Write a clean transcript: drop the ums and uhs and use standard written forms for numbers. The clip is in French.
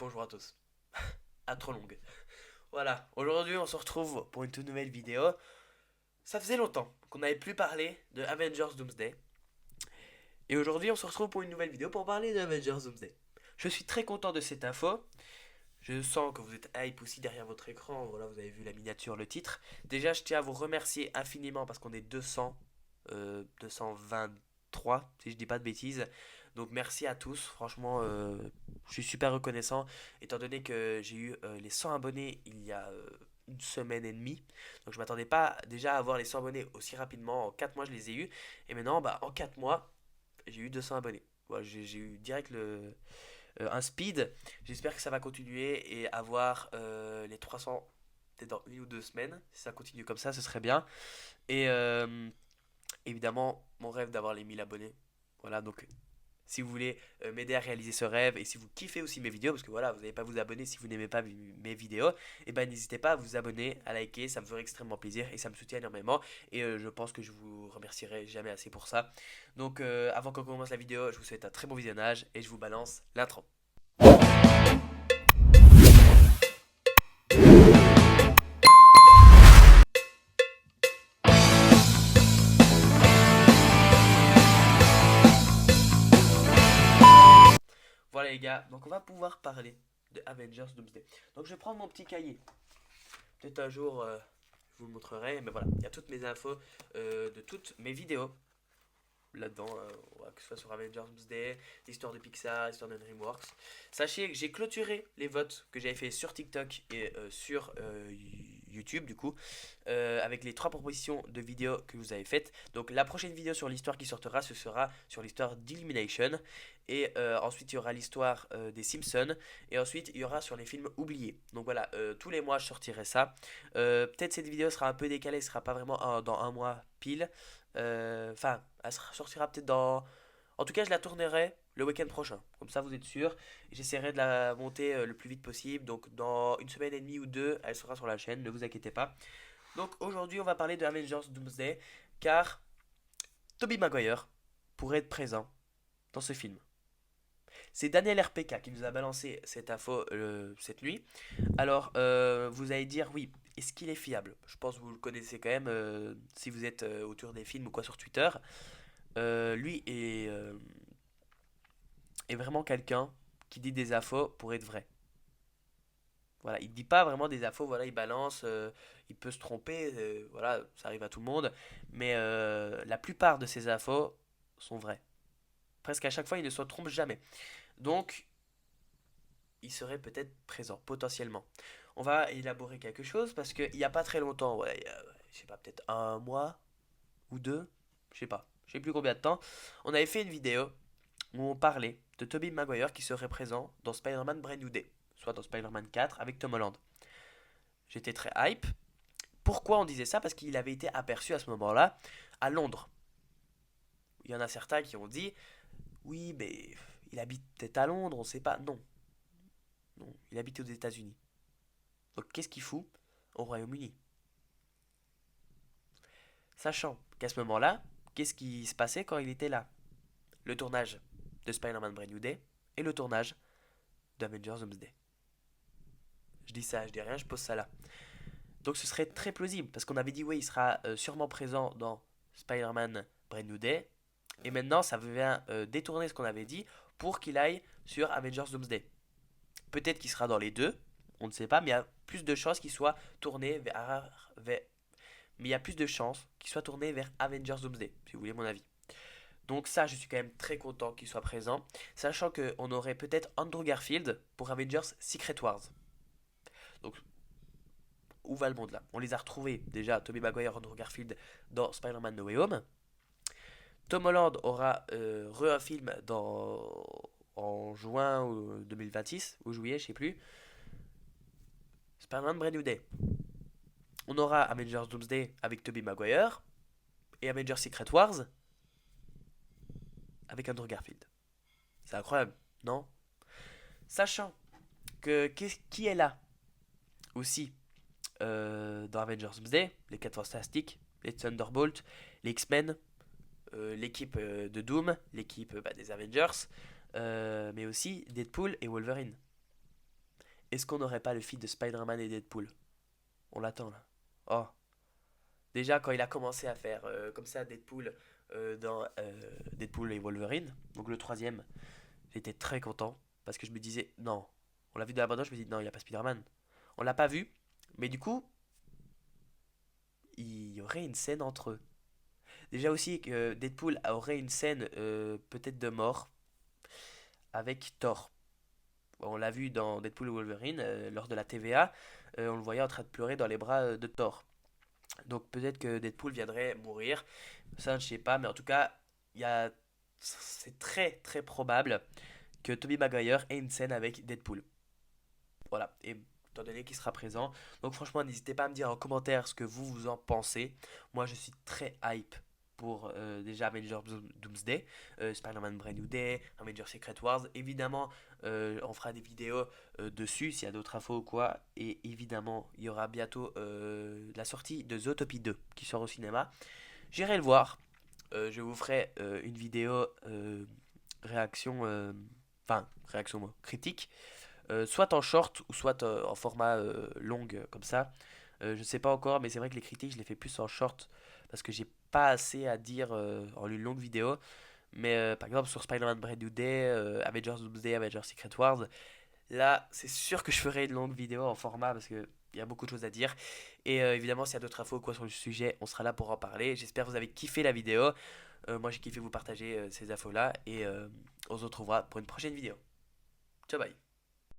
Bonjour à tous. À trop longue. Voilà, aujourd'hui on se retrouve pour une toute nouvelle vidéo. Ça faisait longtemps qu'on n'avait plus parlé de Avengers Doomsday. Et aujourd'hui on se retrouve pour une nouvelle vidéo pour parler de Avengers Doomsday. Je suis très content de cette info. Je sens que vous êtes hype aussi derrière votre écran. Voilà, vous avez vu la miniature, le titre. Déjà, je tiens à vous remercier infiniment parce qu'on est 200, 223, si je dis pas de bêtises. Donc merci à tous. Franchement, je suis super reconnaissant étant donné que j'ai eu les 100 abonnés il y a une semaine et demie. Donc je m'attendais pas déjà à avoir les 100 abonnés aussi rapidement. En 4 mois, je les ai eu. Et maintenant, en 4 mois, j'ai eu 200 abonnés. Voilà, j'ai eu direct un speed. J'espère que ça va continuer et avoir les 300 peut-être dans une ou deux semaines. Si ça continue comme ça, ce serait bien. Et évidemment, mon rêve d'avoir les 1000 abonnés. Voilà, donc si vous voulez m'aider à réaliser ce rêve et si vous kiffez aussi mes vidéos, parce que voilà, vous n'allez pas vous abonner si vous n'aimez pas mes vidéos, et ben n'hésitez pas à vous abonner, à liker, ça me ferait extrêmement plaisir et ça me soutient énormément. Et je pense que je vous remercierai jamais assez pour ça. Donc avant qu'on commence la vidéo, je vous souhaite un très bon visionnage et je vous balance l'intro. Voilà les gars, donc on va pouvoir parler de Avengers Doomsday. Donc je vais prendre mon petit cahier. Peut-être un jour je vous le montrerai, mais voilà, il y a toutes mes infos de toutes mes vidéos là-dedans, que ce soit sur Avengers Doomsday, l'histoire de Pixar, l'histoire de DreamWorks. Sachez que j'ai clôturé les votes que j'avais fait sur TikTok et sur YouTube du coup, avec les trois propositions de vidéos que vous avez faites. Donc la prochaine vidéo sur l'histoire qui sortira, ce sera sur l'histoire d'Illumination. Et ensuite il y aura l'histoire des Simpsons. Et ensuite il y aura sur les films oubliés. Donc voilà, tous les mois je sortirai ça. Peut-être cette vidéo sera un peu décalée, ce sera pas vraiment dans un mois pile. Enfin, elle sortira peut-être dans. En tout cas, je la tournerai le week-end prochain. Comme ça, vous êtes sûr. J'essaierai de la monter le plus vite possible. Donc, dans une semaine et demie ou deux, elle sera sur la chaîne. Ne vous inquiétez pas. Donc, aujourd'hui, on va parler de Avengers Doomsday. Car Tobey Maguire pourrait être présent dans ce film. C'est Daniel RPK qui nous a balancé cette info cette nuit. Alors, vous allez dire, oui, est-ce qu'il est fiable? Je pense que vous le connaissez quand même si vous êtes autour des films ou quoi sur Twitter. Lui est vraiment quelqu'un qui dit des infos pour être vrai. Voilà, il dit pas vraiment des infos, voilà, il balance, il peut se tromper, voilà, ça arrive à tout le monde, mais la plupart de ces infos sont vraies. Presque à chaque fois, il ne se trompe jamais. Donc, il serait peut-être présent, potentiellement. On va élaborer quelque chose parce qu'il n'y a pas très longtemps, ouais, je sais pas, peut-être un mois ou deux, je sais pas, je sais plus combien de temps, on avait fait une vidéo où on parlait de Tobey Maguire qui serait présent dans Spider-Man Brand New Day, soit dans Spider-Man 4 avec Tom Holland. J'étais très hype. Pourquoi on disait ça? Parce qu'il avait été aperçu à ce moment-là à Londres. Il y en a certains qui ont dit oui, mais il habite peut-être à Londres, on ne sait pas. Non, non, il habite aux États-Unis. Donc qu'est-ce qu'il fout au Royaume-Uni? Sachant qu'à ce moment-là, qu'est-ce qui se passait quand il était là? Le tournage de Spider-Man Brand New Day et le tournage d'Avengers Doomsday. Je dis ça, je dis rien, je pose ça là. Donc ce serait très plausible, parce qu'on avait dit oui, il sera sûrement présent dans Spider-Man Brand New Day, et maintenant ça vient détourner ce qu'on avait dit pour qu'il aille sur Avengers Doomsday. Peut-être qu'il sera dans les deux, on ne sait pas, mais il y a plus de chances qu'il soit tourné mais il y a plus de chances qu'il soit tourné vers Avengers Doomsday, si vous voulez mon avis. Donc ça, je suis quand même très content qu'il soit présent, sachant qu'on aurait peut-être Andrew Garfield pour Avengers Secret Wars. Donc où va le monde là? On les a retrouvés déjà, Tobey Maguire, Andrew Garfield dans Spider-Man No Way Home. Tom Holland aura un film en juin 2026 ou juillet, je sais plus. Spider-Man Brand New Day. On aura Avengers Doomsday avec Tobey Maguire et Avengers Secret Wars avec Andrew Garfield. C'est incroyable, non? Sachant que qui est là aussi dans Avengers Doomsday, les 4 Fantastiques, les Thunderbolts, les X-Men, l'équipe de Doom, l'équipe des Avengers, mais aussi Deadpool et Wolverine. est-ce qu'on n'aurait pas le feat de Spider-Man et Deadpool? On l'attend là. Oh, déjà quand il a commencé à faire comme ça Deadpool dans Deadpool et Wolverine, donc le troisième, j'étais très content parce que je me disais non, on l'a vu dans la bande, je me dis non, il n'y a pas Spider-Man. On l'a pas vu, mais du coup, il y aurait une scène entre eux. Déjà aussi que Deadpool aurait une scène peut-être de mort avec Thor. On l'a vu dans Deadpool et Wolverine lors de la TVA, on le voyait en train de pleurer dans les bras de Thor. Donc peut-être que Deadpool viendrait mourir, ça je sais pas, mais en tout cas, il y a c'est très très probable que Tobey Maguire ait une scène avec Deadpool. Voilà, et étant donné qu'il sera présent. Donc franchement, n'hésitez pas à me dire en commentaire ce que vous en pensez. Moi, je suis très hype pour déjà Avengers Doomsday, Spider-Man Brand New Day, Avengers Secret Wars. Évidemment, on fera des vidéos dessus s'il y a d'autres infos ou quoi. Et évidemment, il y aura bientôt la sortie de Zootopie 2 qui sort au cinéma. J'irai le voir. Je vous ferai une vidéo réaction, enfin réaction moi, critique soit en short ou soit en format long comme ça. Je sais pas encore, mais c'est vrai que les critiques, je les fais plus en short parce que j'ai pas assez à dire en une longue vidéo. Mais par exemple, sur Spider-Man Brand New Day, Avengers Doomsday, Avengers Secret Wars, là, c'est sûr que je ferai une longue vidéo en format parce que il y a beaucoup de choses à dire. Et évidemment, s'il y a d'autres infos ou quoi sur le sujet, on sera là pour en parler. J'espère que vous avez kiffé la vidéo. Moi, j'ai kiffé vous partager ces infos-là. Et on se retrouvera pour une prochaine vidéo. Ciao, bye.